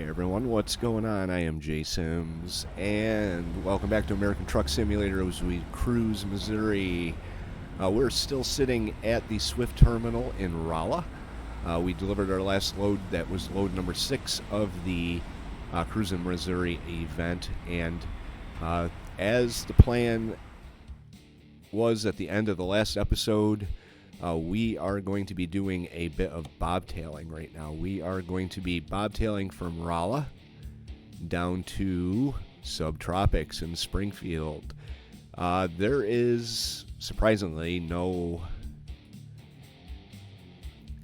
Hey everyone, what's going on? I am Jay Sims, and welcome back to American Truck Simulator as we cruise Missouri. We're still sitting at the Swift Terminal in Rolla. We delivered our last load, that was load number 6 of the Cruise in Missouri event, and as the plan was at the end of the last episode, we are going to be doing a bit of bobtailing right now. We are going to be bobtailing from Rolla down to Subtropics in Springfield. There is, surprisingly, no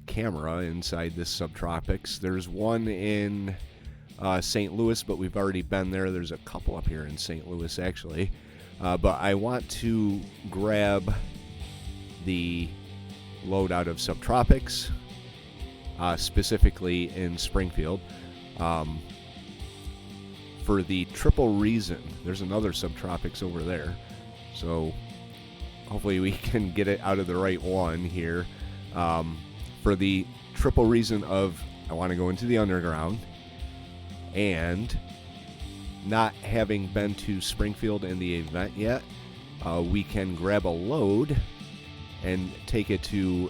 camera inside this Subtropics. There's one in St. Louis, but we've already been there. There's a couple up here in St. Louis, actually. But I want to grab the load out of Subtropics, specifically in Springfield, for the triple reason. There's another Subtropics over there, so hopefully we can get it out of the right one here, for the triple reason of I want to go into the underground, and not having been to Springfield in the event yet, we can grab a load and take it to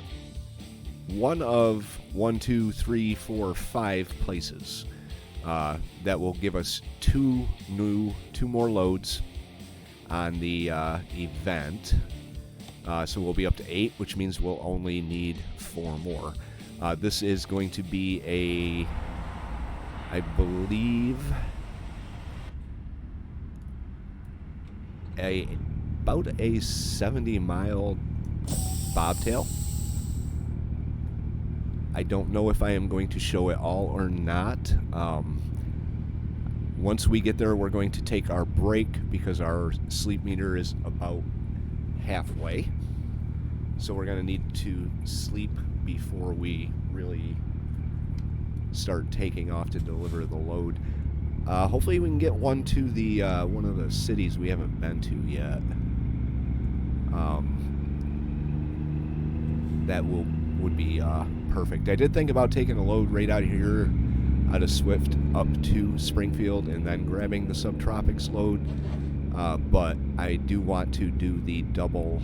one of 5 places. That will give us two more loads on the event. So we'll be up to 8, which means we'll only need 4 more. This is going to be I believe, about a 70-mile bobtail. I don't know if I am going to show it all or not. Once we get there, we're going to take our break because our sleep meter is about halfway. So we're going to need to sleep before we really start taking off to deliver the load. Hopefully we can get one to the one of the cities we haven't been to yet. That would be perfect. I did think about taking a load right out here out of Swift up to Springfield and then grabbing the Subtropics load, but I do want to do the double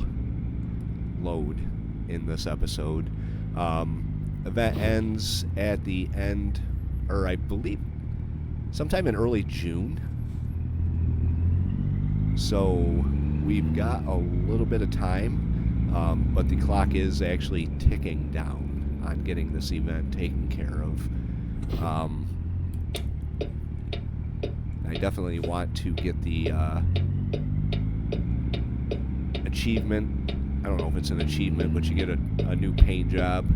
load in this episode. Event ends at the end, or I believe sometime in early June, so we've got a little bit of time. But the clock is actually ticking down on getting this event taken care of. I definitely want to get the achievement. I don't know if it's an achievement, but you get a new paint job.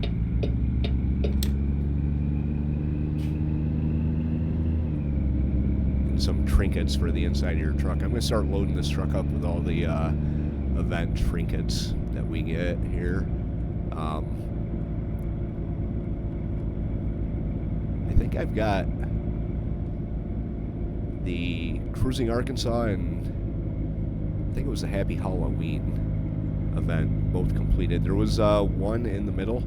And some trinkets for the inside of your truck. I'm going to start loading this truck up with all the event trinkets that we get here. I think I've got the Cruising Arkansas and I think it was the Happy Halloween event both completed. There was one in the middle,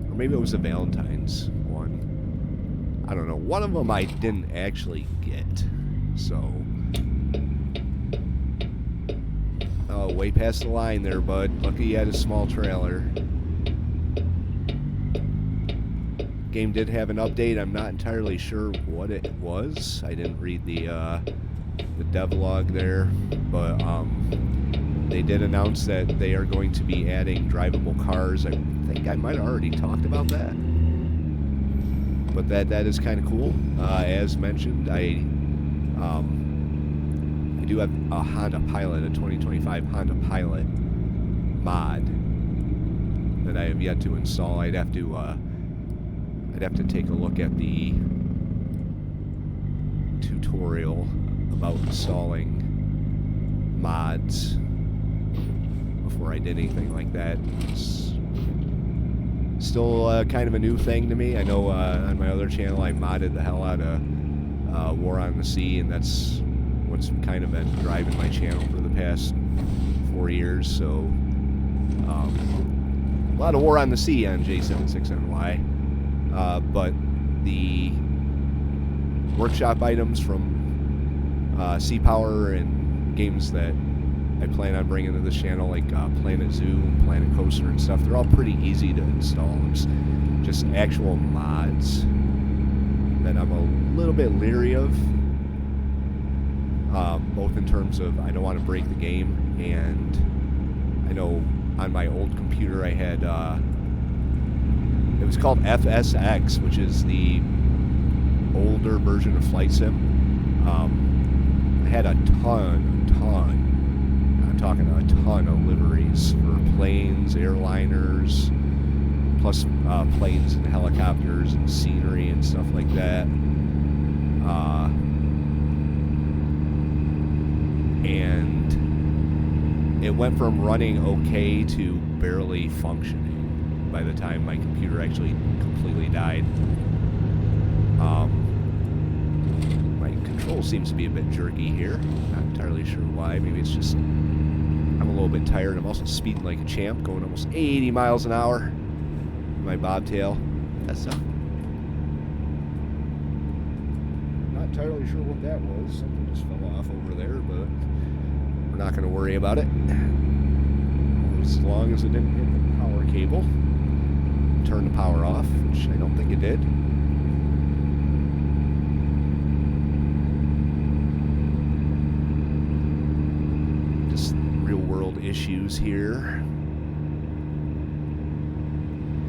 or maybe it was the Valentine's one. I don't know. One of them I didn't actually get, so way past the line there, bud. Lucky you had a small trailer. Game did have an update. I'm not entirely sure what it was. I didn't read the devlog there, but they did announce that they are going to be adding drivable cars. I think I might have already talked about that, but that is kind of cool. As mentioned, I do have a Honda Pilot, a 2025 Honda Pilot mod that I have yet to install. I'd have to take a look at the tutorial about installing mods before I did anything like that. It's still kind of a new thing to me. I know on my other channel I modded the hell out of War on the Sea, and that's what's kind of been driving my channel for the past 4 years. So a lot of War on the Sea on J76NY, but the workshop items from Sea Power and games that I plan on bringing to this channel, like Planet Zoo and Planet Coaster and stuff. They're all pretty easy to install. It's just actual mods that I'm a little bit leery of, both in terms of I don't want to break the game, and I know on my old computer I had, it was called FSX, which is the older version of Flight Sim. I had a ton, I'm talking a ton of liveries for planes, airliners, plus planes and helicopters and scenery and stuff like that. And it went from running okay to barely functioning by the time my computer actually completely died. My control seems to be a bit jerky here. Not entirely sure why. Maybe it's just I'm a little bit tired. I'm also speeding like a champ, going almost 80 miles an hour. My bobtail. That's up. Not entirely sure what that was. Something just fell off over there, but we're not going to worry about it. As long as it didn't hit the power cable. Turn the power off, which I don't think it did. Just real world issues here.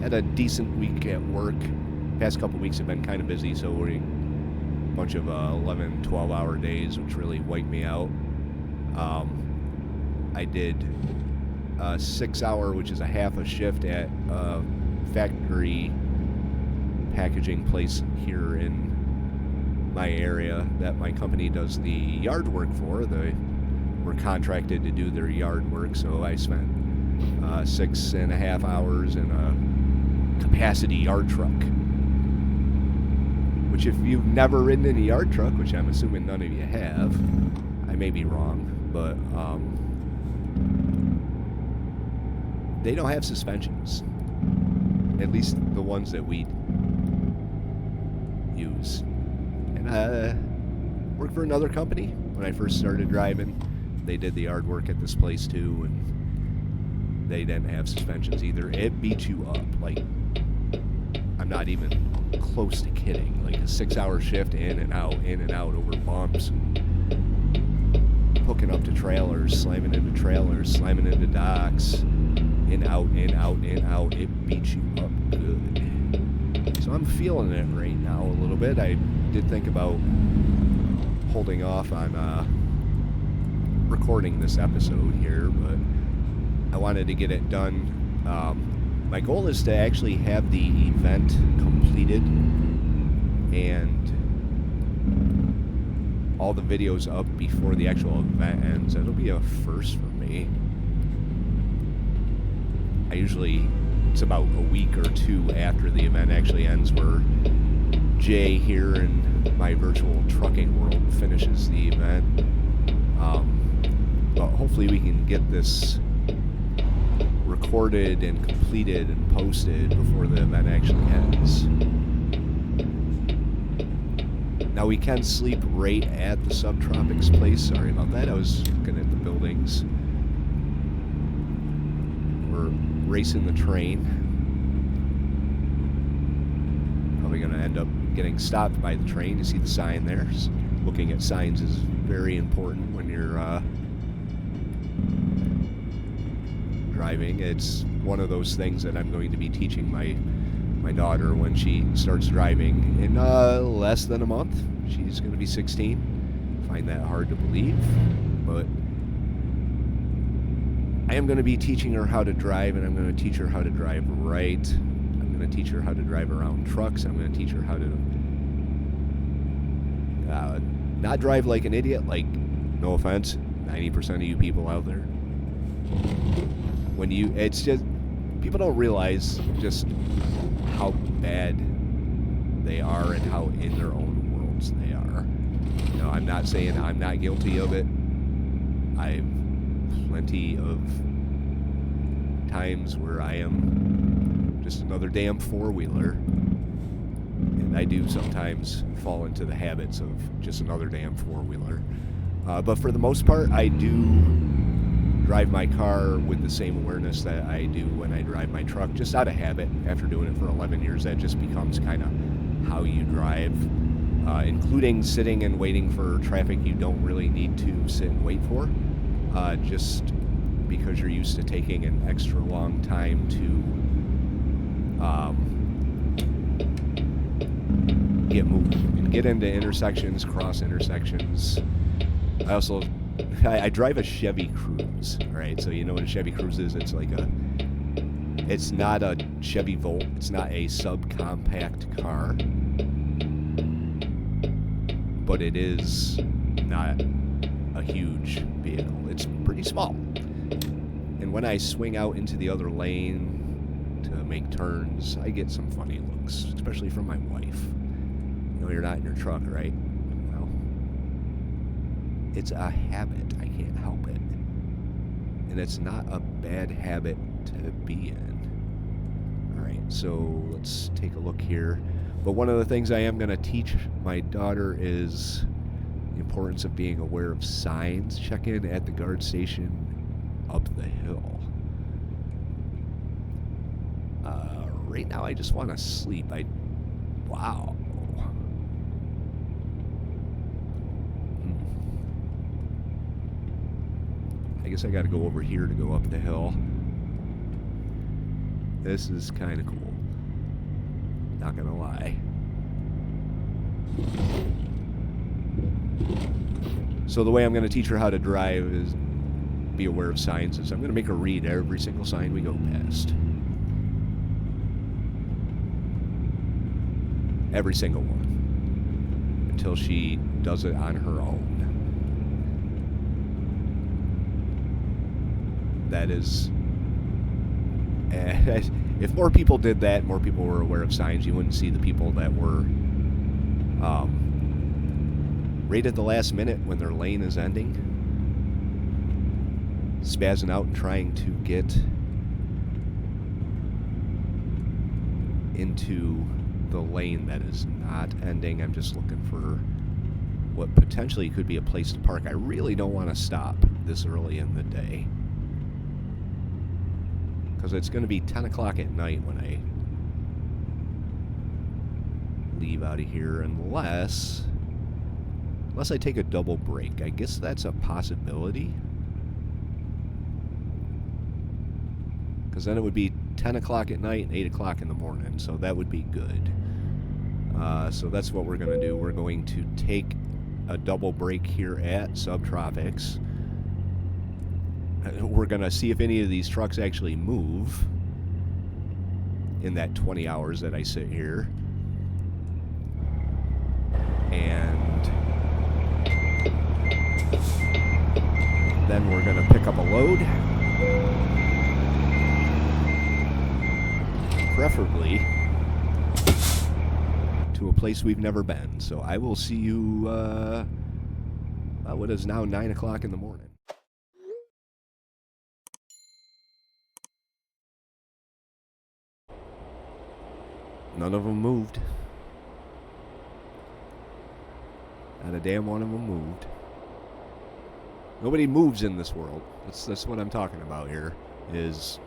Had a decent week at work. Past couple weeks have been kind of busy, so we're a bunch of 11, 12-hour days, which really wiped me out. I did a 6-hour, which is a half a shift at a factory packaging place here in my area that my company does the yard work for. We're contracted to do their yard work, so I spent 6.5 hours in a capacity yard truck. Which, if you've never ridden in a yard truck, which I'm assuming none of you have, I may be wrong, but they don't have suspensions. At least the ones that we use. And I worked for another company when I first started driving. They did the yard work at this place too, and they didn't have suspensions either. It beats you up. Like, I'm not even close to kidding. Like a 6-hour shift in and out over bumps, and hooking up to trailers, slamming into trailers, slamming into docks, in, out, it beats you up good. So I'm feeling it right now a little bit. I did think about holding off on recording this episode here, but I wanted to get it done. My goal is to actually have the event completed and all the videos up before the actual event ends. That'll be a first for me. It's about a week or two after the event actually ends where Jay here in my virtual trucking world finishes the event. But hopefully we can get this recorded and completed and posted before the event actually ends. Now we can sleep right at the Subtropics place. Sorry about that. I was looking at the buildings. We're racing the train. Probably going to end up getting stopped by the train. You see the sign there. Looking at signs is very important when you're driving. It's one of those things that I'm going to be teaching my daughter when she starts driving in less than a month. She's going to be 16. I find that hard to believe, but I am going to be teaching her how to drive, and I'm going to teach her how to drive right. I'm going to teach her how to drive around trucks. I'm going to teach her how to not drive like an idiot. Like, no offense, 90% of you people out there. It's just, people don't realize just how bad they are and how in their own worlds they are. You know, I'm not saying I'm not guilty of it. I've plenty of times where I am just another damn four-wheeler, and I do sometimes fall into the habits of just another damn four-wheeler. But for the most part, I do drive my car with the same awareness that I do when I drive my truck, just out of habit. After doing it for 11 years, that just becomes kind of how you drive, including sitting and waiting for traffic you don't really need to sit and wait for, just because you're used to taking an extra long time to get moving and get into intersections, cross intersections. I drive a Chevy Cruze, right? So you know what a Chevy Cruze is? It's not a Chevy Volt. It's not a subcompact car, but it is not a huge vehicle. It's pretty small. And when I swing out into the other lane to make turns, I get some funny looks, especially from my wife. You know, you're not in your truck, right? Well, it's a habit. I can't help it. And it's not a bad habit to be in. All right, so let's take a look here. But one of the things I am going to teach my daughter is the importance of being aware of signs. Check in at the guard station up the hill. Right now I just want to sleep. Wow. I guess I got to go over here to go up the hill. This is kind of cool. Not gonna lie. So the way I'm going to teach her how to drive is be aware of signs. I'm going to make her read every single sign we go past. Every single one. Until she does it on her own. That is... if more people did that, more people were aware of signs, you wouldn't see the people that were right at the last minute when their lane is ending, spazzing out and trying to get into the lane that is not ending. I'm just looking for what potentially could be a place to park. I really don't want to stop this early in the day, because it's going to be 10 o'clock at night when I leave out of here, unless I take a double break. I guess that's a possibility, because then it would be 10 o'clock at night and 8 o'clock in the morning, so that would be good. So that's what we're going to do. We're going to take a double break here at Subtropics. We're going to see if any of these trucks actually move in that 20 hours that I sit here. And then we're going to pick up a load. Preferably to a place we've never been. So I will see you, what is now 9 o'clock in the morning. None of them moved. Not a damn one of them moved. Nobody moves in this world. That's what I'm talking about here, is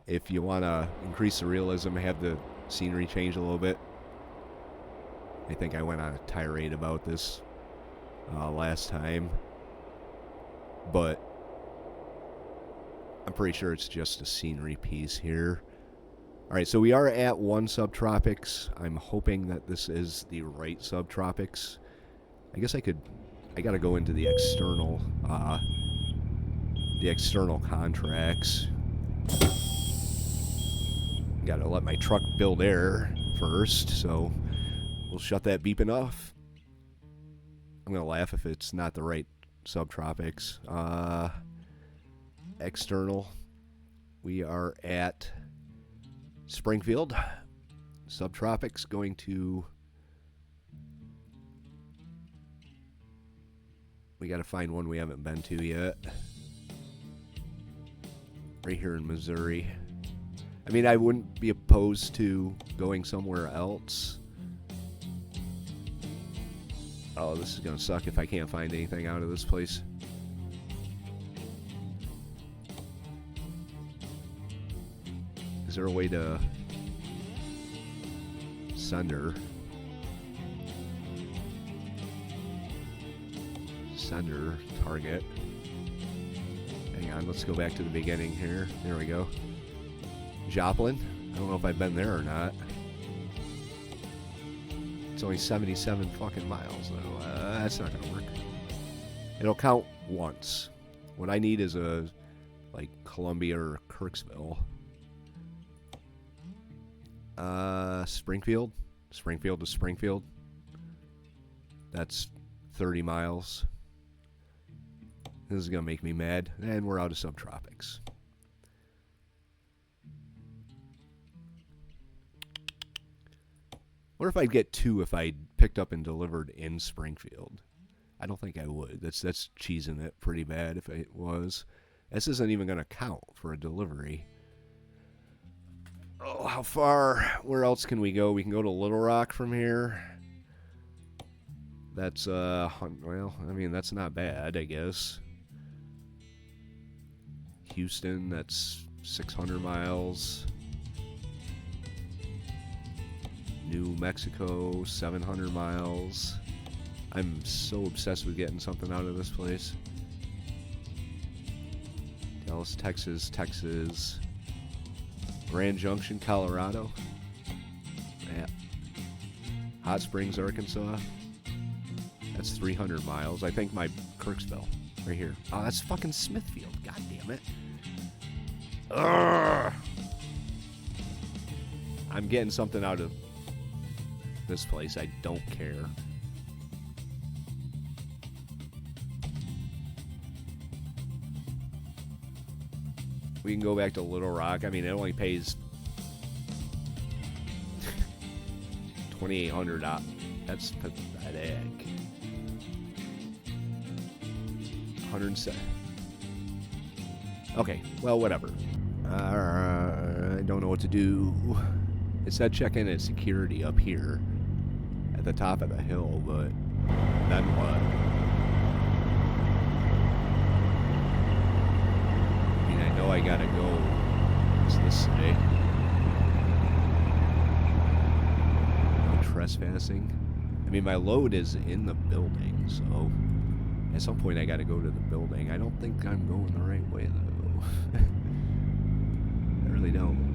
if you want to increase the realism, have the scenery change a little bit. I think I went on a tirade about this last time, but I'm pretty sure it's just a scenery piece here. Alright, so we are at one Subtropics. I'm hoping that this is the right Subtropics. I guess I gotta go into the external contracts. Gotta let my truck build air first, so we'll shut that beeping off. I'm gonna laugh if it's not the right Subtropics. External. We are at Springfield. Subtropics going to... We gotta find one we haven't been to yet. Right here in Missouri. I mean, I wouldn't be opposed to going somewhere else. Oh, this is gonna suck if I can't find anything out of this place. Is there a way to sender target? Hang on, let's go back to the beginning here. There we go. Joplin. I don't know if I've been there or not. It's only 77 fucking miles though. That's not gonna work. It'll count once. What I need is a like Columbia or Kirksville. Springfield to Springfield. That's 30 miles. This is gonna make me mad. And we're out of subtropics. What if I'd get 2 if I picked up and delivered in Springfield? I don't think I would. That's cheesing it pretty bad if it was. This isn't even gonna count for a delivery. Oh, how far? Where else can we go? We can go to Little Rock from here. That's, well, I mean, that's not bad, I guess. Houston, that's 600 miles. New Mexico, 700 miles. I'm so obsessed with getting something out of this place. Dallas, Texas. Grand Junction, Colorado. Yeah. Hot Springs, Arkansas. That's 300 miles. I think my Kirksville, right here. Oh, that's fucking Smithfield. God damn it. Ugh. I'm getting something out of this place. I don't care. We can go back to Little Rock. I mean, it only pays $2,800. That's pathetic. 107. Okay, well, whatever. I don't know what to do. It said check in at security up here at the top of the hill, but then what? I mean, I know I gotta go. What's this say? No trespassing. I mean, my load is in the building, so at some point I gotta go to the building. I don't think I'm going the right way, though. I really don't.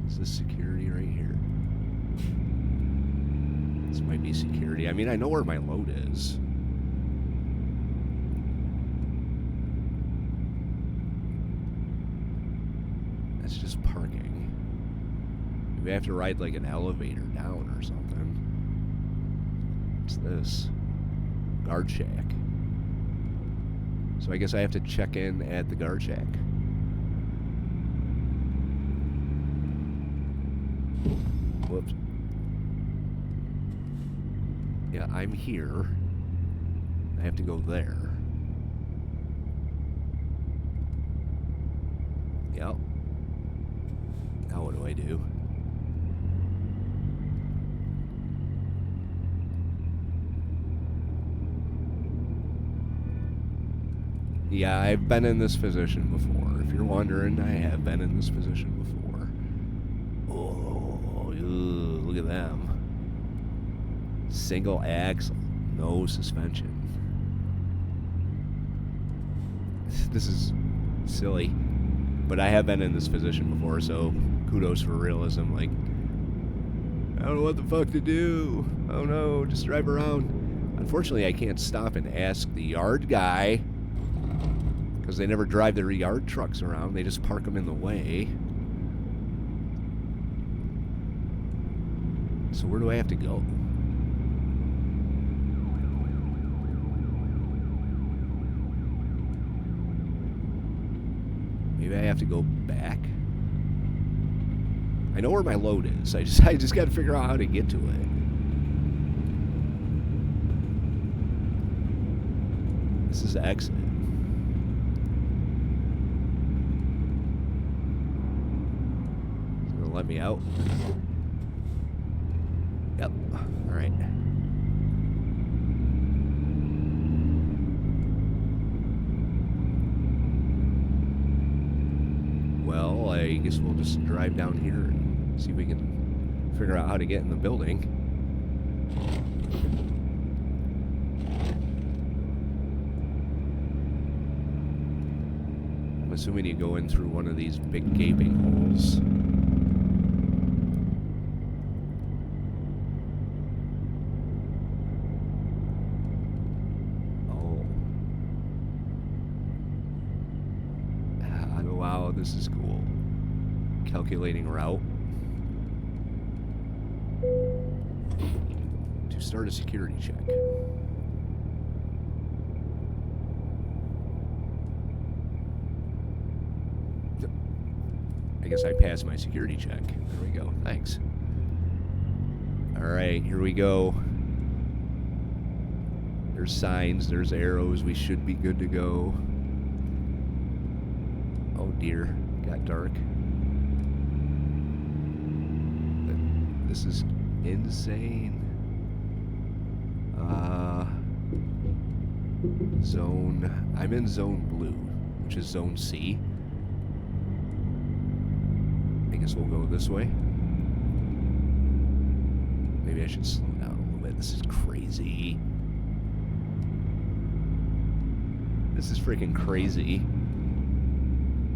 Is this security right here? This might be security. I mean, I know where my load is. That's just parking. We have to ride like an elevator down or something. What's this? Guard shack. So I guess I have to check in at the guard shack. Whoops. Yeah, I'm here. I have to go there. Yep. Now what do I do? Yeah, I've been in this position before. If you're wondering, I have been in this position before. Oh, look at them. Single axle, no suspension. This is silly, but I have been in this position before, so kudos for realism. Like, I don't know what the fuck to do. Oh no, just drive around. Unfortunately, I can't stop and ask the yard guy, because they never drive their yard trucks around. They just park them in the way. So where do I have to go? Maybe I have to go back? I know where my load is. I just got to figure out how to get to it. This is the exit. let me out. Yep. All right. Well, I guess we'll just drive down here and see if we can figure out how to get in the building. I'm assuming you go in through one of these big gaping holes. Wow, this is cool. Calculating route. To start a security check. I guess I passed my security check. There we go. Thanks. Alright, here we go. There's signs, there's arrows. We should be good to go. Oh dear, got dark. This is insane. Zone. I'm in zone blue, which is zone C. I guess we'll go this way. Maybe I should slow down a little bit. This is crazy. This is freaking crazy.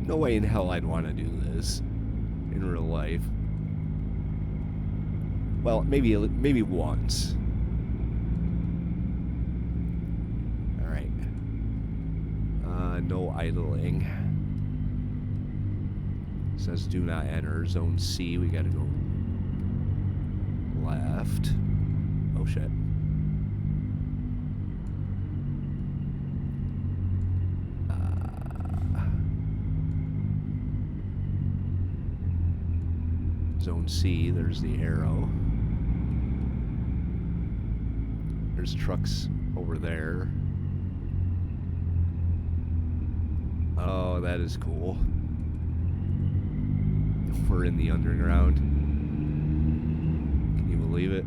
No way in hell I'd want to do this in real life. Well, maybe once. All right. No idling. It says do not enter zone C. We got to go left. Oh shit. Zone C, there's the arrow. There's trucks over there. Oh, that is cool. We're in the underground. Can you believe it?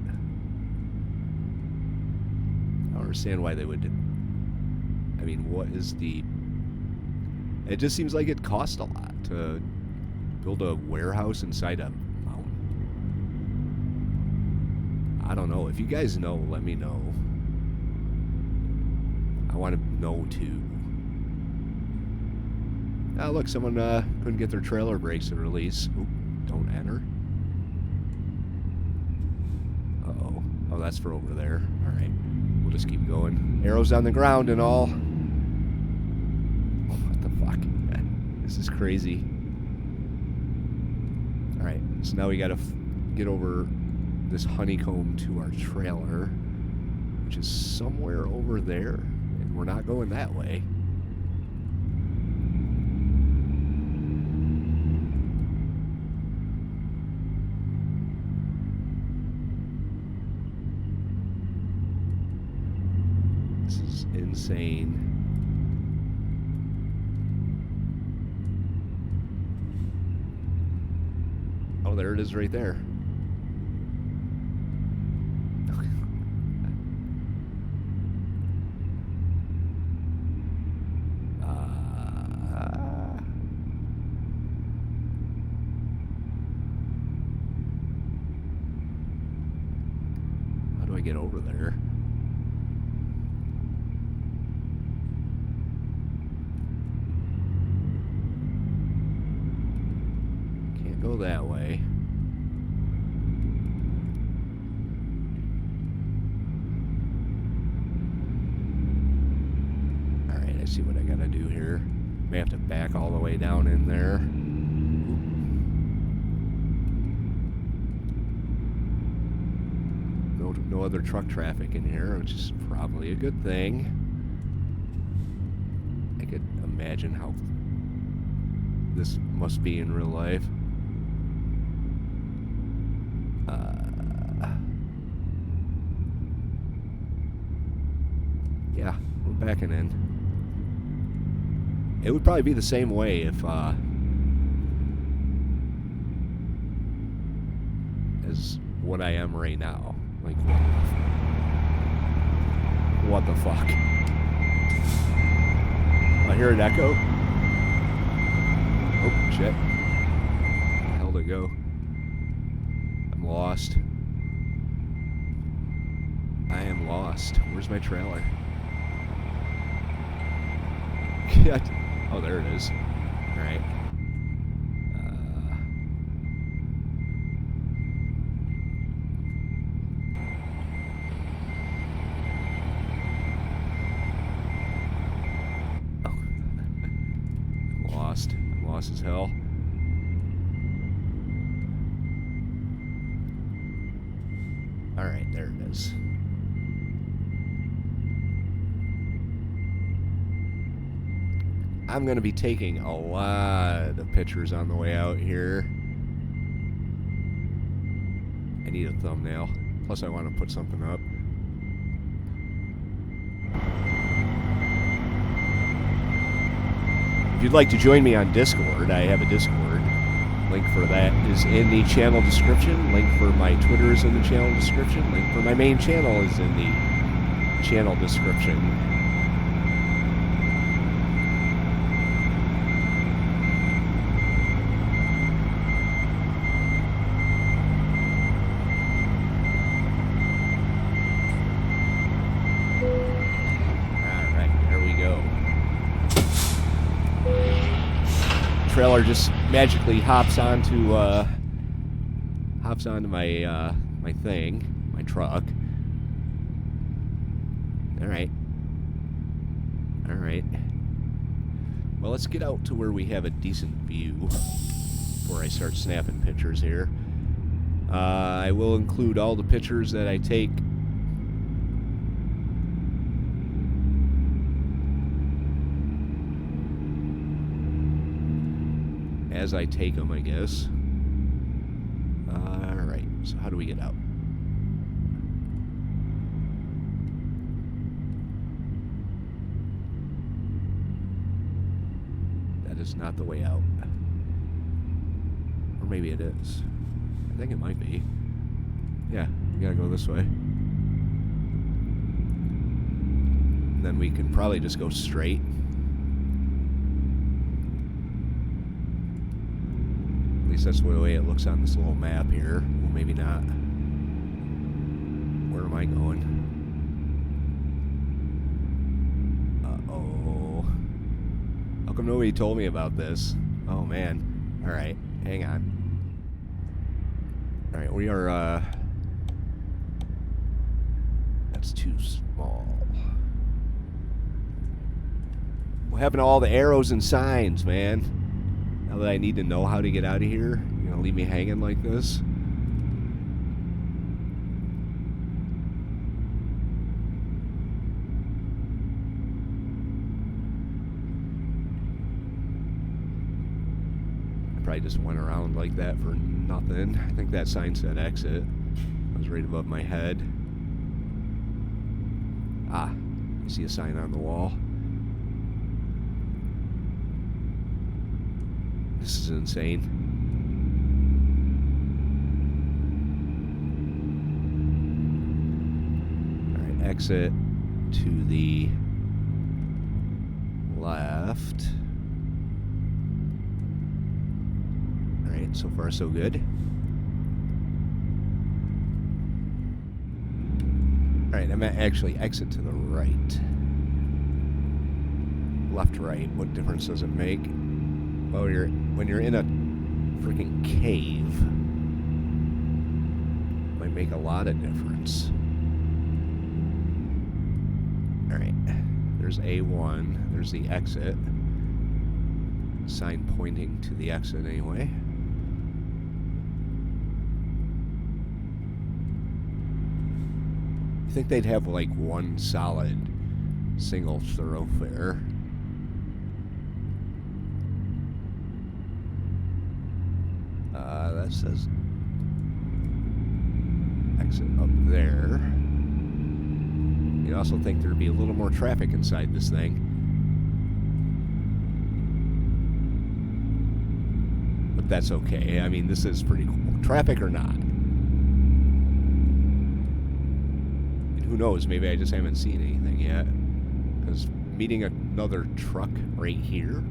I don't understand why they would do. I mean, what is the... It just seems like it costs a lot to build a warehouse inside a mountain. I don't know. If you guys know, let me know. I want to know too. Ah, look, someone couldn't get their trailer brakes to release. Oop, don't enter. Uh-oh. Oh, that's for over there. All right. We'll just keep going. Arrows on the ground and all. Oh, what the fuck? This is crazy. All right. So now we got to get over this honeycomb to our trailer, which is somewhere over there. And we're not going that way. Insane. Oh, there it is right there. How do I get over there? Go that way. Alright, I see what I gotta do here. May have to back all the way down in there. No other truck traffic in here, which is probably a good thing. I could imagine how this must be in real life. Yeah, we're backing in. It would probably be the same way if is what I am right now. Like, what the fuck? I hear an echo. Oh, shit. Where the hell to go? I'm lost. I am lost. Where's my trailer? Oh, there it is. Alright. I'm lost as hell. Alright, there it is. I'm going to be taking a lot of pictures on the way out here. I need a thumbnail. Plus, I want to put something up. If you'd like to join me on Discord, I have a Discord. Link for that is in the channel description. Link for my Twitter is in the channel description. Link for my main channel is in the channel description. Trailer just magically hops onto my my thing, my truck. All right. Well, let's get out to where we have a decent view before I start snapping pictures here. I will include all the pictures that I take as I take them, I guess. Alright, so how do we get out? That is not the way out. Or maybe it is. I think it might be. Yeah, we gotta go this way. And then we can probably just go straight. At least that's the way it looks on this little map here. Well, maybe not. Where am I going? Uh-oh. How come nobody told me about this? Oh, man. Alright, hang on. Alright, we are, that's too small. What happened to all the arrows and signs, man? Now that I need to know how to get out of here, you're gonna leave me hanging like this? I probably just went around like that for nothing. I think that sign said exit. It was right above my head. Ah, you see a sign on the wall. This is insane. Alright, exit to the left. Alright, so far so good. Alright, I'm at actually exit to the right. Left, right, what difference does it make? Well, when you're in a freaking cave, it might make a lot of difference. Alright, there's A1, there's the exit. Sign pointing to the exit anyway. I think they'd have like one solid single thoroughfare. That says exit up there. You'd also think there'd be a little more traffic inside this thing. But that's okay. I mean, this is pretty cool. Traffic or not. who knows? Maybe I just haven't seen anything yet. Because meeting another truck right here.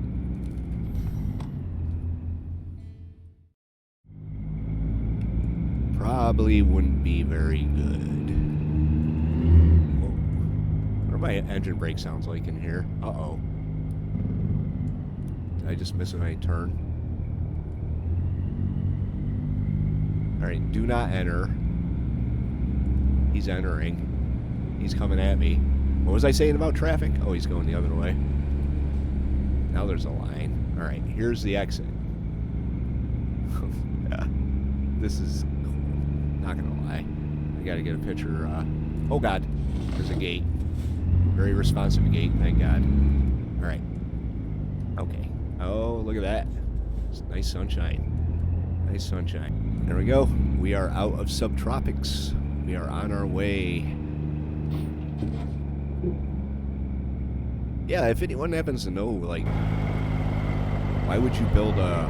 Probably wouldn't be very good. Whoa. What are my engine brake sounds like in here? Uh-oh. Did I just miss my turn? Alright, do not enter. He's entering. He's coming at me. What was I saying about traffic? Oh, he's going the other way. Now there's a line. Alright, here's the exit. Yeah. This is cool. Not gonna lie. I gotta get a picture. Oh god. There's a gate. Very responsive gate, thank god. Alright. Okay. Oh, look at that. It's nice sunshine. Nice sunshine. There we go. We are out of Subtropics. We are on our way. Yeah, if anyone happens to know, like, why would you build a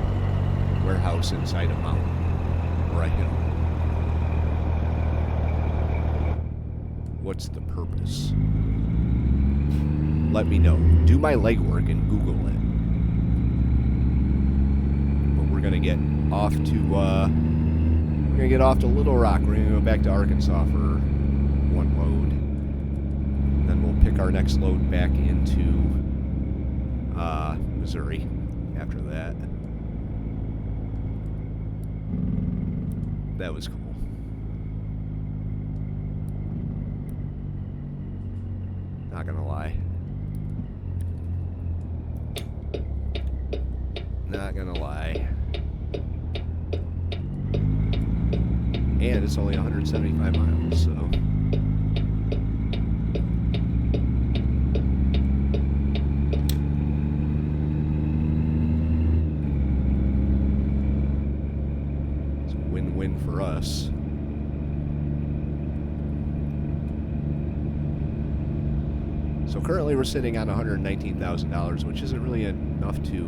warehouse inside a mountain or a hill? What's the purpose? Let me know. Do my legwork and Google it. But we're gonna get off to Little Rock. We're gonna go back to Arkansas for one load. Then we'll pick our next load back into Missouri after that. That was cool. Not gonna lie. Not gonna lie. And it's only 175 miles, so... It's a win-win for us. So currently we're sitting on $119,000, which isn't really enough to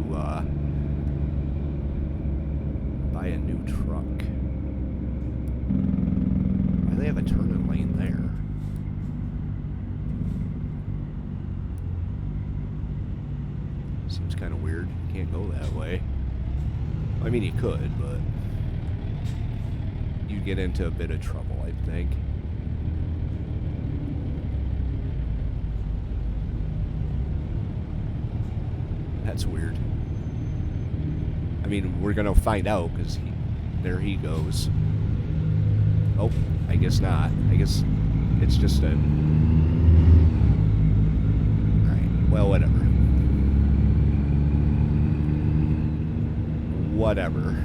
buy a new truck. Why do they have a turn-in lane there? Seems kind of weird. You can't go that way. I mean, you could, but you'd get into a bit of trouble, I think. That's weird. I mean, we're gonna find out, because there he goes. Oh, I guess not. I guess it's just a... Alright, well, whatever. Whatever.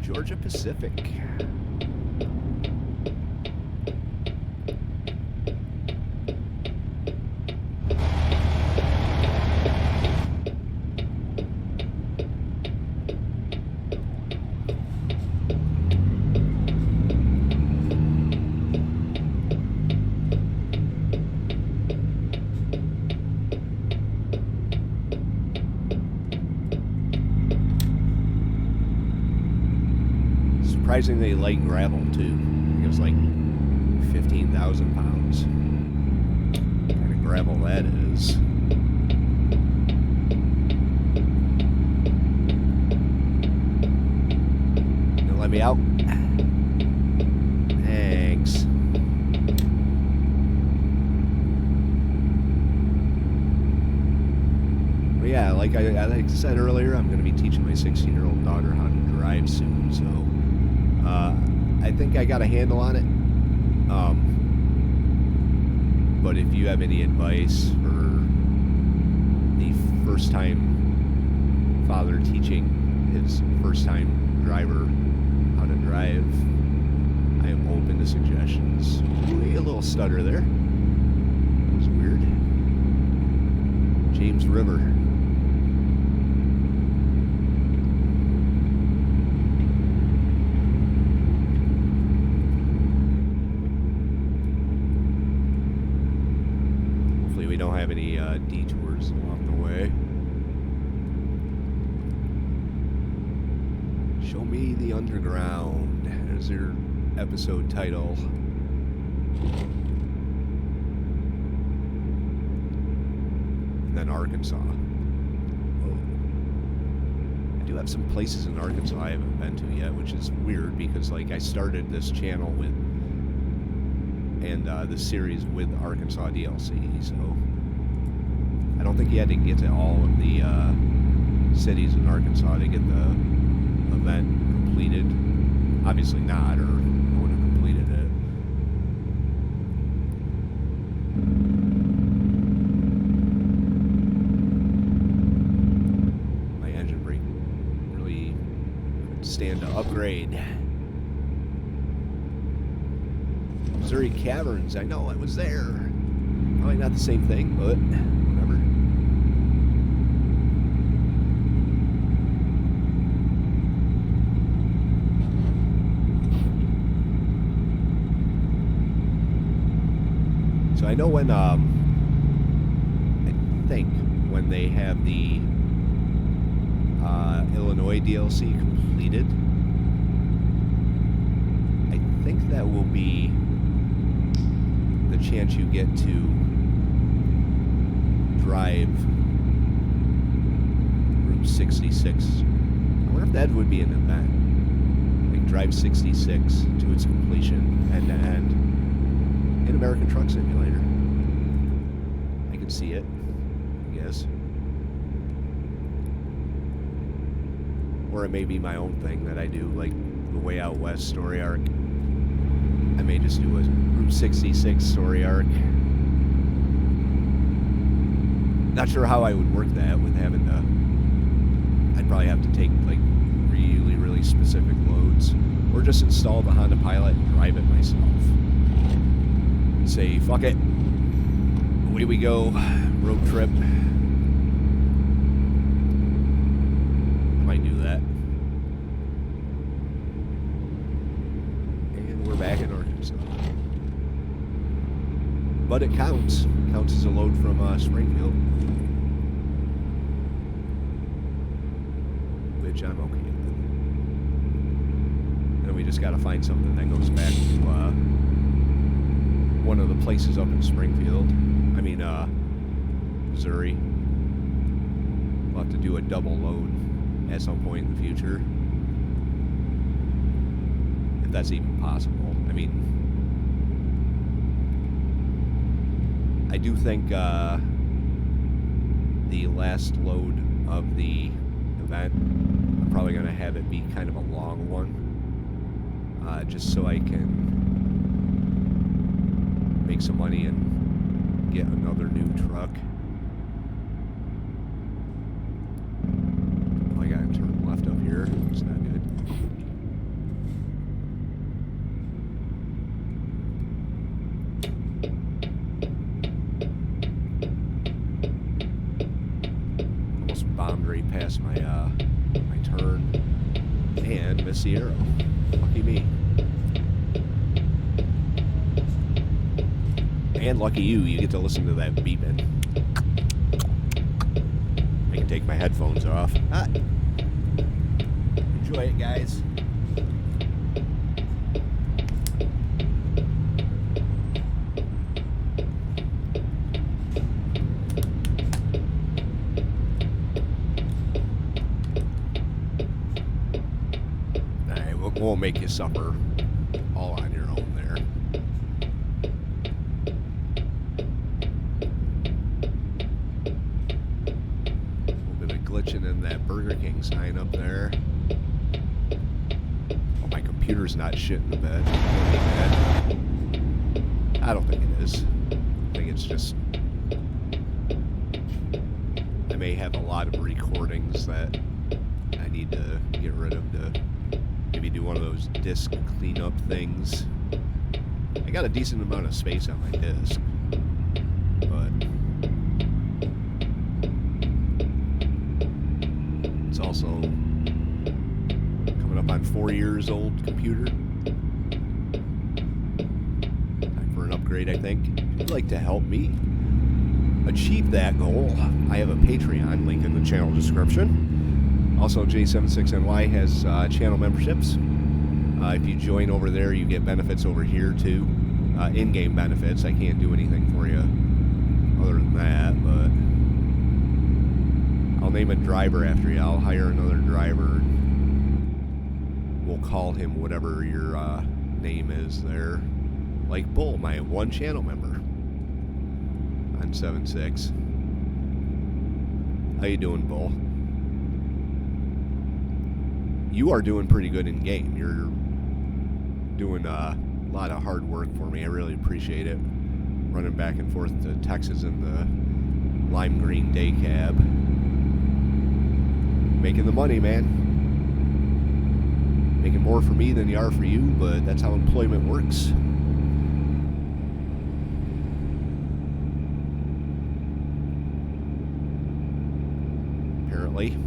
Georgia Pacific. Surprisingly light gravel too. It was like 15,000 pounds. What kind of gravel that is. Gonna let me out? Thanks. But yeah, like I said earlier, I'm gonna be teaching my 16-year-old daughter how to drive soon, so I think I got a handle on it. But if you have any advice for the first-time father teaching his first-time driver how to drive, I am open to suggestions. Ooh, a little stutter there. That was weird. James River. we don't have any detours along the way. Show me the underground. There's your episode title. And then Arkansas. Oh. I do have some places in Arkansas I haven't been to yet, which is weird because, like, I started this channel with and this series with Arkansas DLC, so I don't think you had to get to all of the cities in Arkansas to get the event completed. Obviously not, or I would have completed it. My engine brake really could stand to upgrade. Missouri Caverns, I know I was there. Probably not the same thing, but whatever. So I know when, I think when they have the Illinois DLC completed, I think that will be the chance you get to drive Route 66. I wonder if that would be an event. Like drive 66 to its completion, end to end, in American Truck Simulator. I can see it, I guess. Or it may be my own thing that I do, like the Way Out West story arc. I may just do a Route 66 story arc. Not sure how I would work that with having to... I'd probably have to take, like, really, really specific loads. Or just install the Honda Pilot and drive it myself. Say, fuck it. Away we go. Road trip. I might do that. And we're back in Arkansas. But it counts. It counts as a load from Springfield. Which I'm okay with. And we just gotta find something that goes back to one of the places up in Springfield. I mean, Missouri. We'll have to do a double load at some point in the future. If that's even possible. I mean, I do think the last load of the event, I'm probably going to have it be kind of a long one. Just so I can make some money and get another new truck. Oh, I gotta turn left up here. It's not good. Almost bombed right past my my turn and missed the arrow. Lucky me. And lucky you get to listen to that beeping. I can take my headphones off. Enjoy it, guys. Alright, we'll make you supper all on your own there. Glitching in that Burger King sign up there. Oh, my computer's not shit in the bed. I don't think it is. I think it's just... I may have a lot of recordings that I need to get rid of to maybe do one of those disc cleanup things. I got a decent amount of space on my disc. But... it's also coming up on 4 years old computer. Time for an upgrade, I think. If you'd like to help me, achieve that goal, I have a Patreon, link in the channel description. Also, J76NY has channel memberships. If you join over there, you get benefits over here too. In-game benefits. I can't do anything for you other than that, but I'll name a driver after you. I'll hire another driver. We'll call him whatever your name is there. Like Bull, my one channel member on 7.6. How you doing, Bull? You are doing pretty good in game. You're doing a lot of hard work for me. I really appreciate it. Running back and forth to Texas in the lime green day cab. Making the money, man. Making more for me than you are for you, but that's how employment works. Apparently.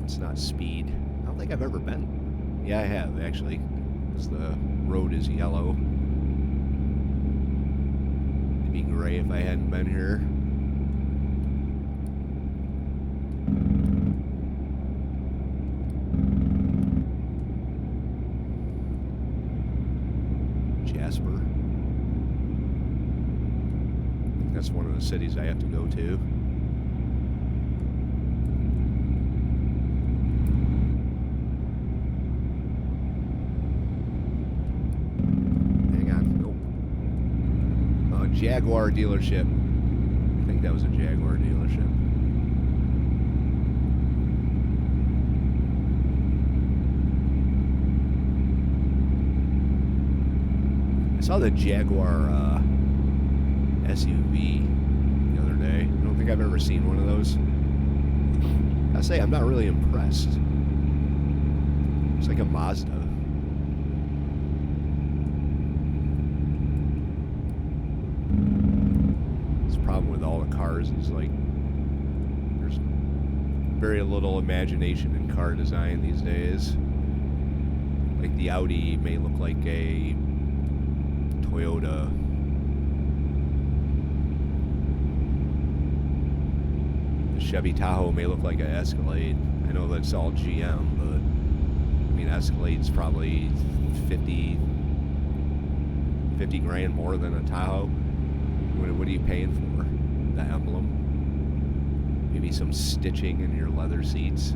It's not speed. I don't think I've ever been. Yeah, I have, actually. Because the road is yellow. It'd be gray if I hadn't been here. Jasper. That's one of the cities I have to go to. Jaguar dealership. I think that was a Jaguar dealership. I saw the Jaguar SUV the other day. I don't think I've ever seen one of those. I say I'm not really impressed. It's like a Mazda. With all the cars is like there's very little imagination in car design these days. Like the Audi may look like a Toyota. The Chevy Tahoe may look like an Escalade. I know that's all GM, but I mean Escalade's probably 50 grand more than a Tahoe. What are you paying for? The emblem? Maybe some stitching in your leather seats?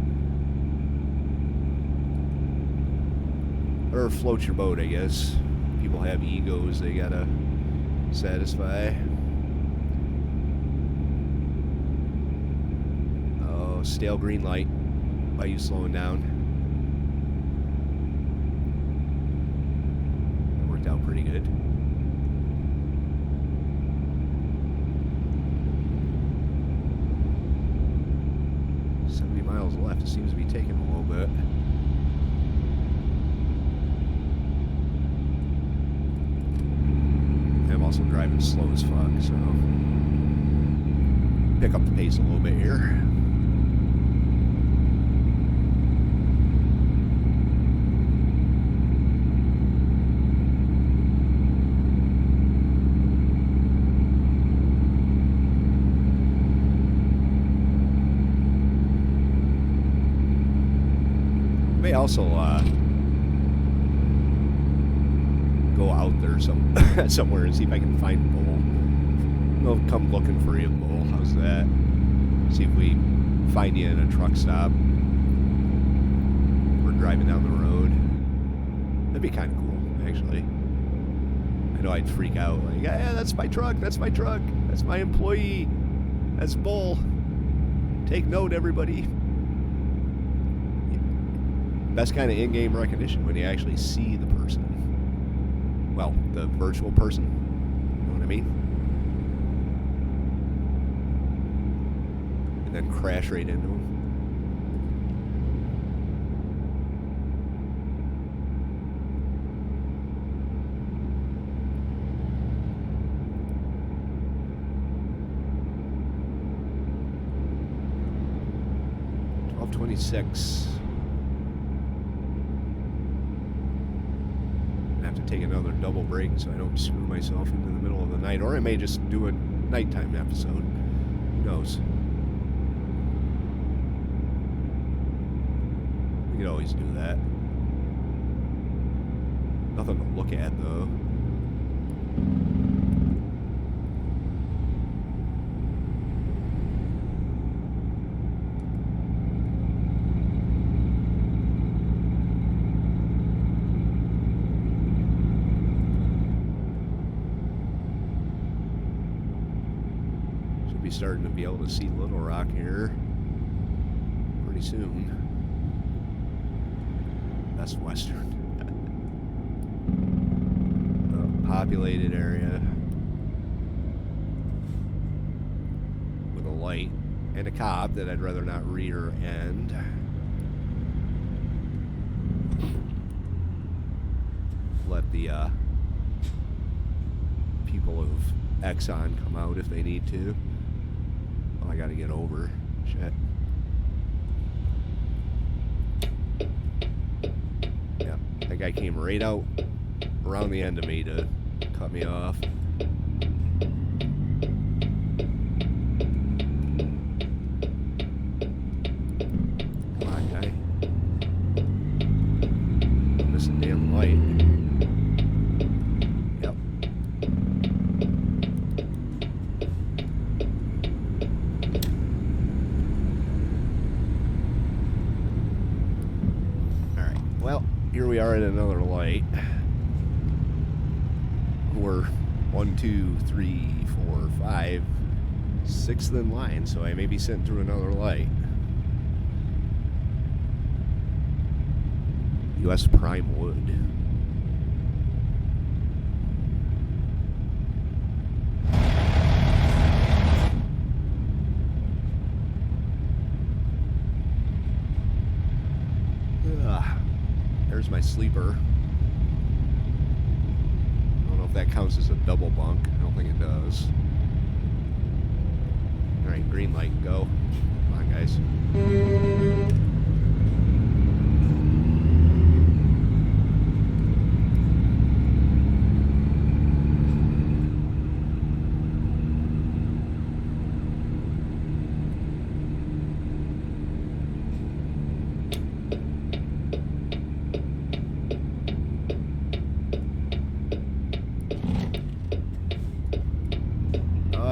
Or float your boat, I guess. People have egos they gotta satisfy. Oh, stale green light. Why are you slowing down? That worked out pretty good. 70 miles left. It seems to be taking a little bit. I'm also driving slow as fuck, so pick up the pace a little bit here. May also go out there somewhere and see if I can find Bull. They'll come looking for you, Bull. How's that? See if we find you in a truck stop. We're driving down the road. That'd be kind of cool, actually. I know I'd freak out. Like, yeah, that's my truck. That's my truck. That's my employee. That's Bull. Take note, everybody. Best kind of in-game recognition when you actually see the person. Well, the virtual person. You know what I mean? And then crash right into him. $12.26. take another double break so I don't screw myself into the middle of the night. Or I may just do a nighttime episode. Who knows? We could always do that. Nothing to look at, though. Should be starting to be able to see Little Rock here pretty soon. Best Western. Populated area with a light and a cop that I'd rather not rear end. Let the people of Exxon come out if they need to. Oh, I gotta get over. Shit. Yeah, that guy came right out around the end of me to cut me off. Come on, guy. Miss a damn light. Yep. Alright, well, here we are at another light. We're 1, 2, 3, 4, 5, 6th in line, so I may be sitting through another light. U.S. Prime Wood. There's my sleeper. That counts as a double bunk. I don't think it does. Alright, green light, go. Come on, guys.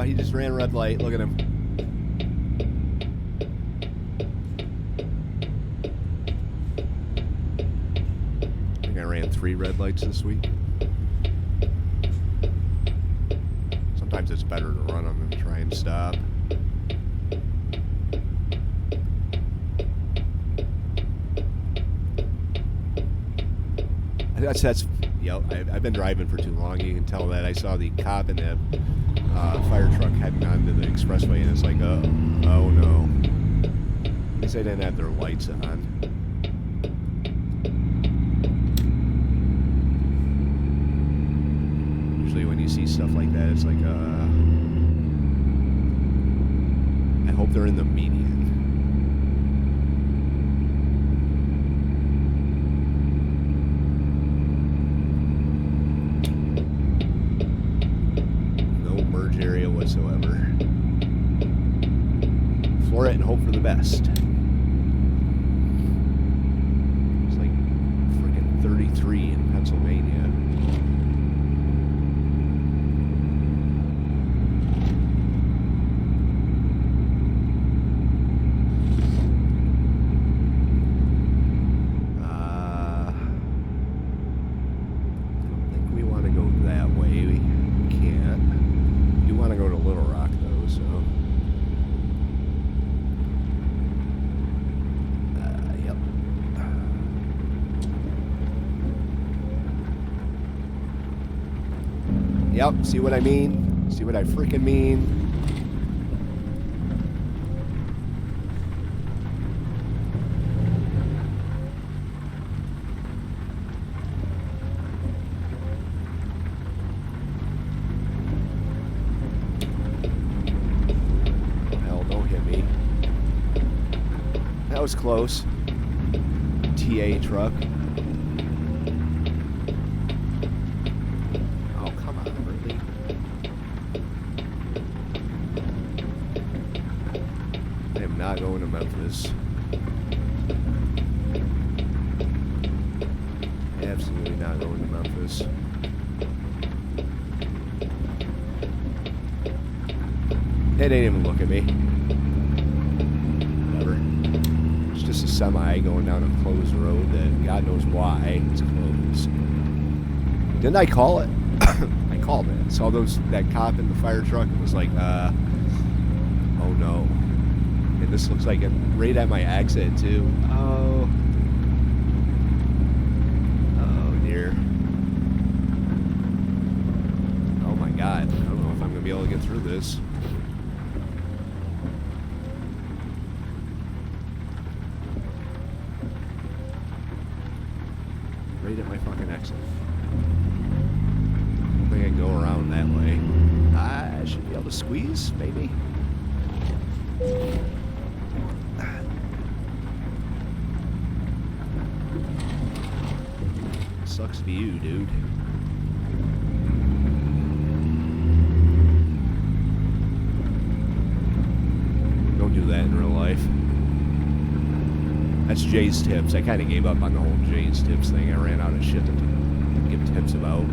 He just ran a red light. Look at him. I think I ran 3 red lights this week. Sometimes it's better to run them than try and stop. That's yep. I've been driving for too long. You can tell that. I saw the cop in the fire truck heading onto the expressway, and it's like, oh no. At least they didn't have their lights on. Usually when you see stuff like that, it's like, I hope they're in the median. Area whatsoever. Floor it and hope for the best. It's like freaking 33 in Pennsylvania. I don't think we want to go that way. We can't. I want to go to Little Rock though, so yep. Yep, see what I mean? See what I freaking mean? That was close. TA truck. not going to Memphis. Absolutely not going to Memphis. They didn't even look at me. Whatever. It's just a semi going down a closed road that God knows why it's closed. Didn't I call it? I called it. Saw that cop in the fire truck and was like, oh no. And this looks like it right at my exit too. Oh dear. Oh my God. I don't know if I'm gonna be able to get through this. Right at my fucking exit. I think I can go around that way. I should be able to squeeze, maybe. Sucks to be you, dude. Don't do that in real life. That's Jay's tips. I kind of gave up on the whole Jay's tips thing. I ran out of shit to give tips about.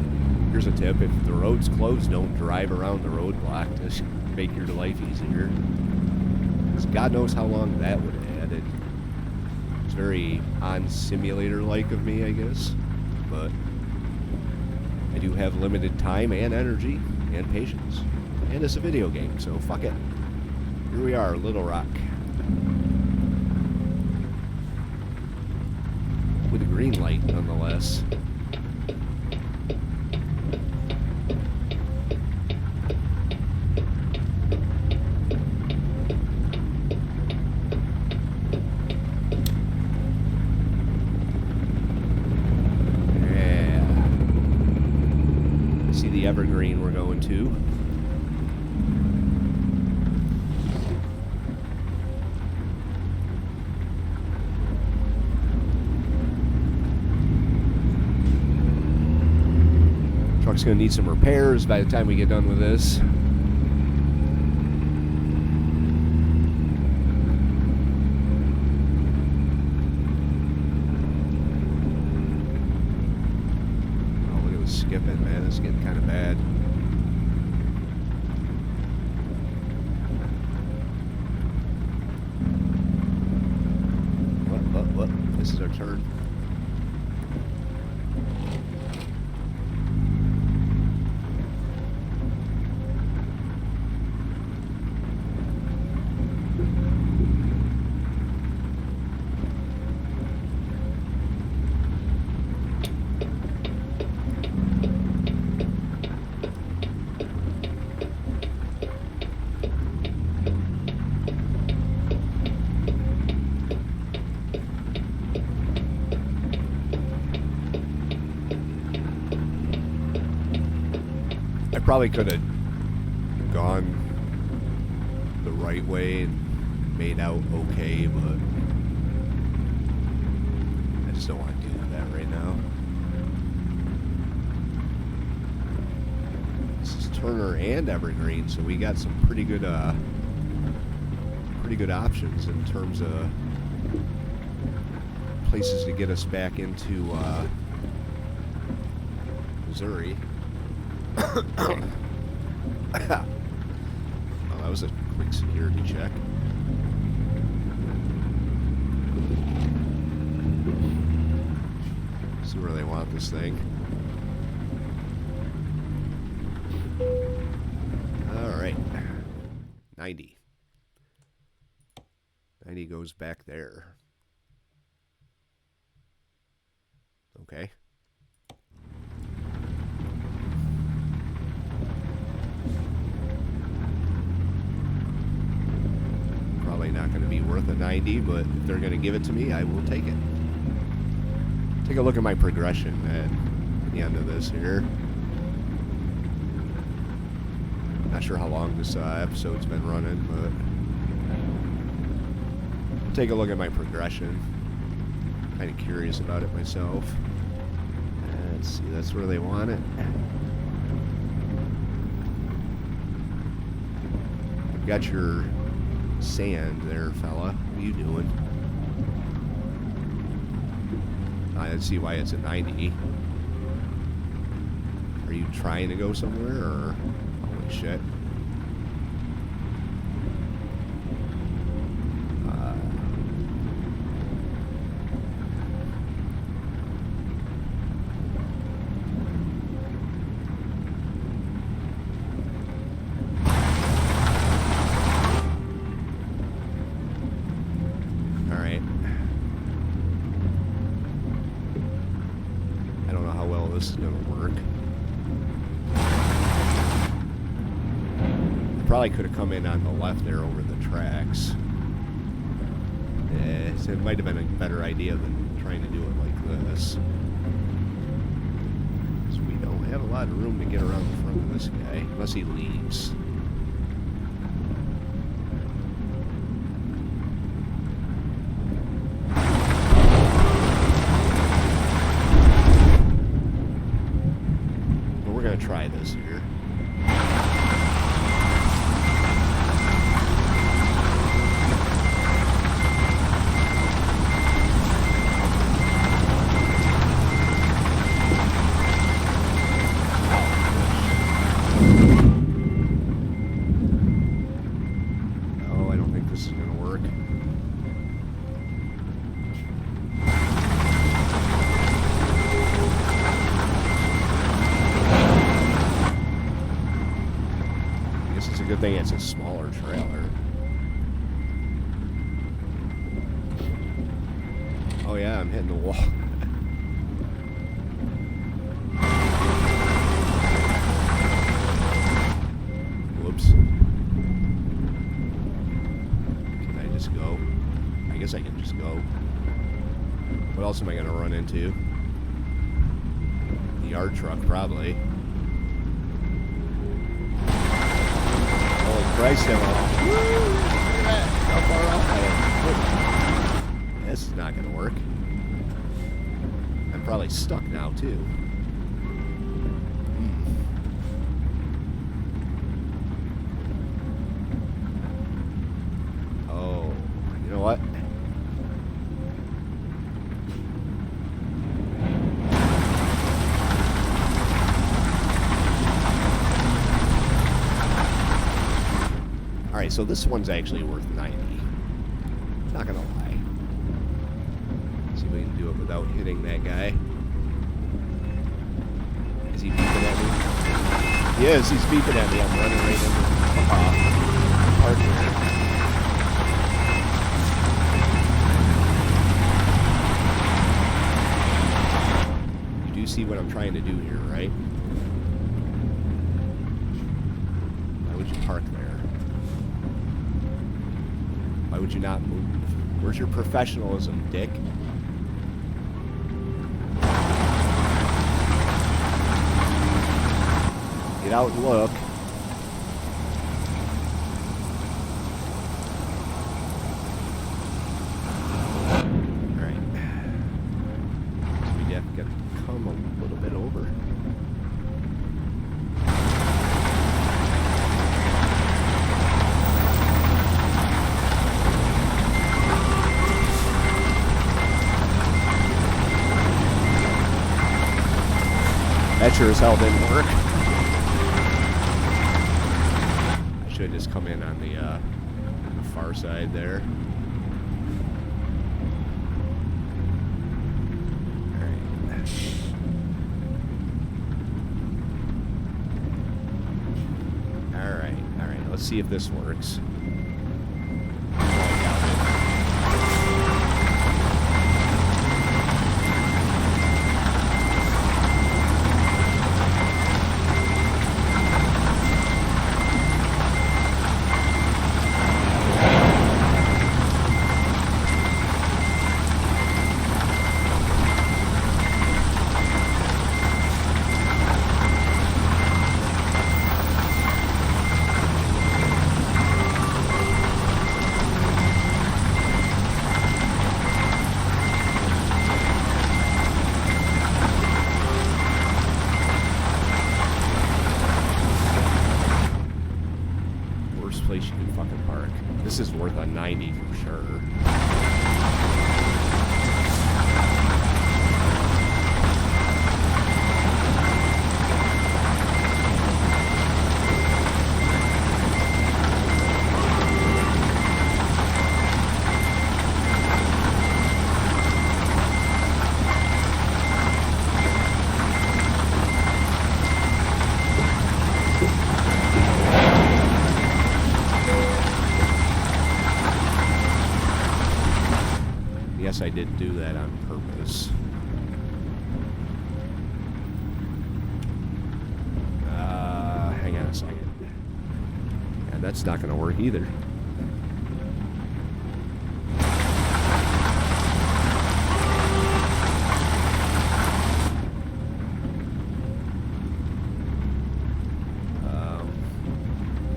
Here's a tip. If the road's closed, don't drive around the roadblock. Just make your life easier. Because God knows how long that would have added. It's very on-simulator-like of me, I guess. But I do have limited time and energy and patience. And it's a video game, so fuck it. Here we are, Little Rock. With a green light, nonetheless. Yeah. I see the evergreen we're going to. Truck's gonna need some repairs by the time we get done with this. Oh, look at this skipping, man. This is getting kind of bad. What? This is our turn. Probably could have gone the right way and made out okay, but I just don't want to do that right now. This is Turner and Evergreen, so we got some pretty good options in terms of places to get us back into Missouri. Oh, that was a quick security check. See where they want this thing. Alright. 90. 90 goes back there. Okay. Probably not going to be worth a 90, but if they're going to give it to me, I will take it. Take a look at my progression at the end of this here. Not sure how long this episode's been running, but take a look at my progression. Kind of curious about it myself. Let's see, that's where they want it. You've got your sand there, fella. What are you doing? I didn't see why it's at 90. Are you trying to go somewhere, or... Holy shit. This is going to work. Probably could have come in on the left there over the tracks. So it might have been a better idea than trying to do it like this. So we don't have a lot of room to get around the front of this guy, unless he leaves. Try this here. Oh, I don't think this is going to work. It's a good thing it's a smaller trailer. Oh yeah, I'm hitting the wall. Whoops. Can I just go? I guess I can just go. What else am I gonna run into? The yard truck, probably. Christ, I'm off. Woo! Look at that. How far off I am. This is not going to work. I'm probably stuck now, too. Oh, you know what? Alright, so this one's actually worth 90. Not gonna lie. See if we can do it without hitting that guy. Is he beeping at me? He is, he's beeping at me. I'm running right into the park here. You do see what I'm trying to do here, right? Why would you park there? Why would you not move? Where's your professionalism, dick? Get out and look. Alright. So we have to come a little bit over. That sure as hell didn't work. I should just come in on the far side there. Alright. Let's see if this works. This is worth a 90 for sure. Yes, I did do that on purpose. Hang on a second. Yeah, that's not going to work either.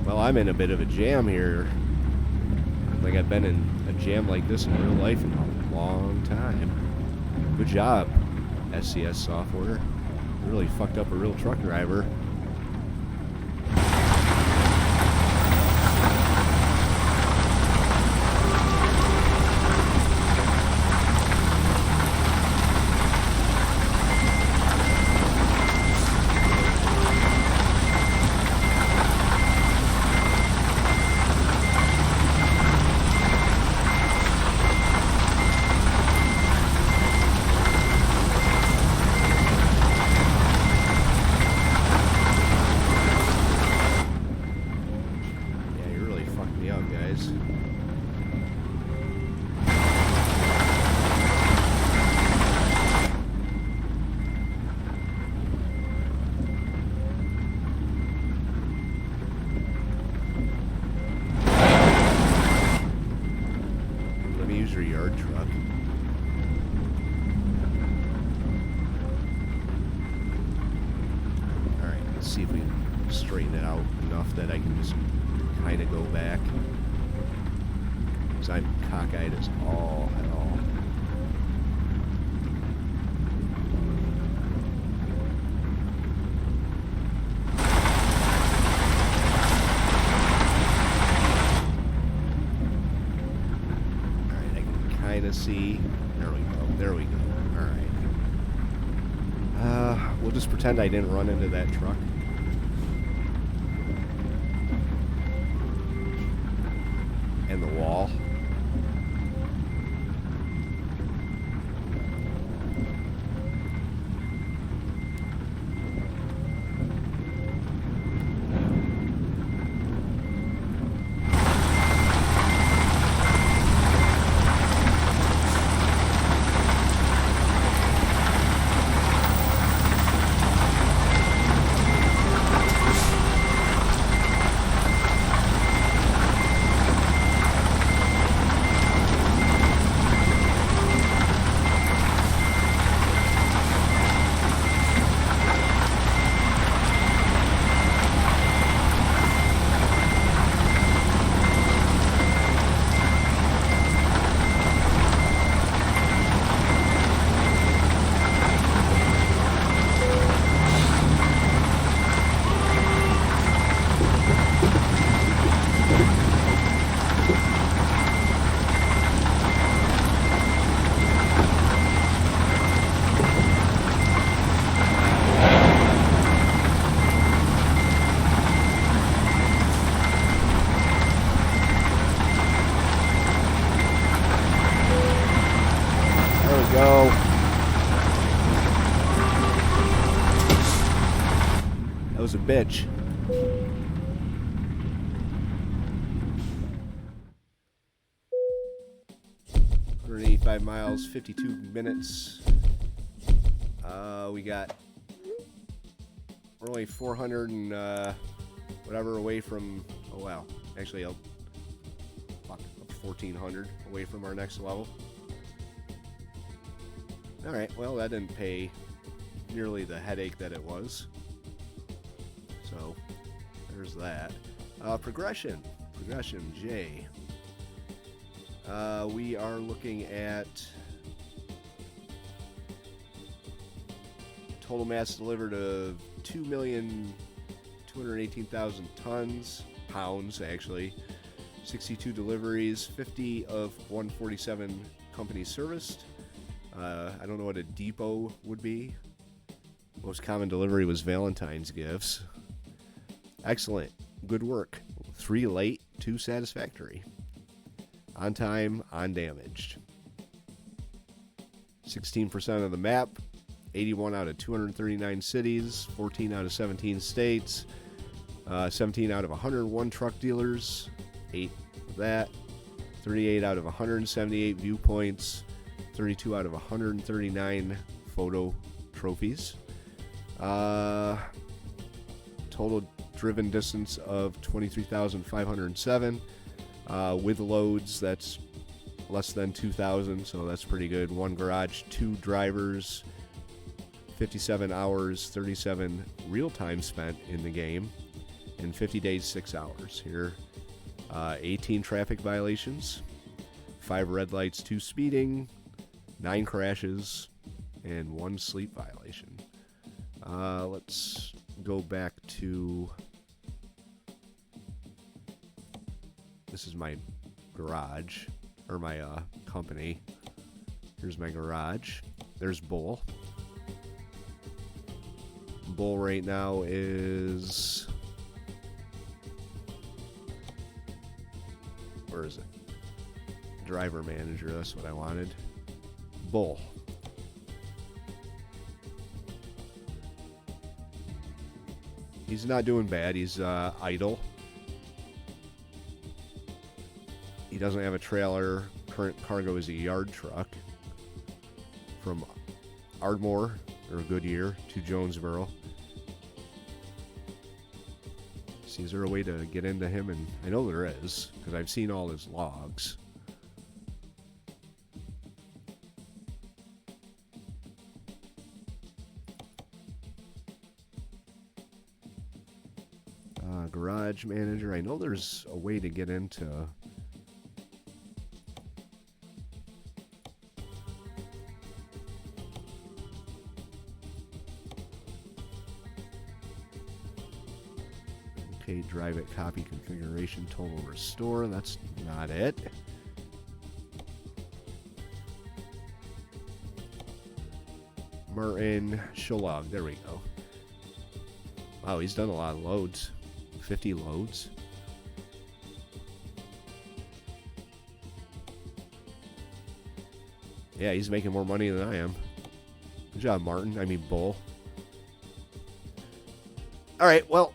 Well, I'm in a bit of a jam here. Like I've been in a jam like this in real life in a long time. Good job, SCS software. Really fucked up a real truck driver. Your yard truck. Alright, let's see if we can straighten it out enough that I can just kind of go back. Because I'm cockeyed as all hell. See, there we go. All right. We'll just pretend I didn't run into that truck. And the wall. Go. That was a bitch. We're at 85 miles, 52 minutes. We're only 400 and whatever away from. Oh wow, actually, 1,400 away from our next level. Alright, well, that didn't pay nearly the headache that it was. So, there's that. Progression J. We are looking at total mass delivered of 2,218,000 pounds, actually. 62 deliveries, 50 of 147 companies serviced. I don't know what a depot would be. Most common delivery was Valentine's gifts. Excellent. Good work. 3 late, 2 satisfactory. On time, undamaged. 16% of the map. 81 out of 239 cities. 14 out of 17 states. 17 out of 101 truck dealers. 8 of that. 38 out of 178 viewpoints. 32 out of 139 photo trophies. Total driven distance of 23,507. With loads, that's less than 2,000, so that's pretty good. 1 garage, 2 drivers, 57 hours, 37 real time spent in the game, and 50 days, 6 hours. Here, 18 traffic violations, 5 red lights, 2 speeding, 9 crashes, and 1 sleep violation. Let's go back to... This is my garage, or my company. Here's my garage. There's Bull. Bull right now is... Where is it? Driver manager, that's what I wanted. Bull. He's not doing bad. He's idle. He doesn't have a trailer. Current cargo is a yard truck from Ardmore, or Goodyear, to Jonesboro. See, is there a way to get into him? And I know there is, because I've seen all his logs. Garage manager. I know there's a way to get into... Okay, drive it, copy configuration, total restore. That's not it. Martin, show log. There we go. Wow, he's done a lot of loads. 50 loads. Yeah, he's making more money than I am. Good job, Martin. I mean, Bull. All right, well,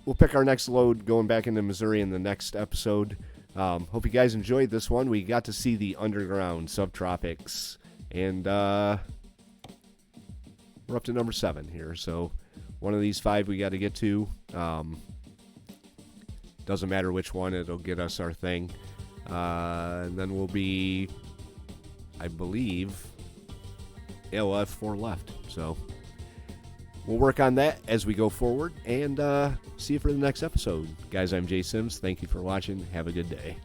we'll pick our next load going back into Missouri in the next episode. Hope you guys enjoyed this one. We got to see the underground subtropics, and we're up to number 7 here. So one of these 5 we got to get to. Doesn't matter which one, it'll get us our thing. And then we'll be, I believe, we'll have 4 left. So we'll work on that as we go forward, and see you for the next episode. Guys, I'm Jay Sims. Thank you for watching. Have a good day.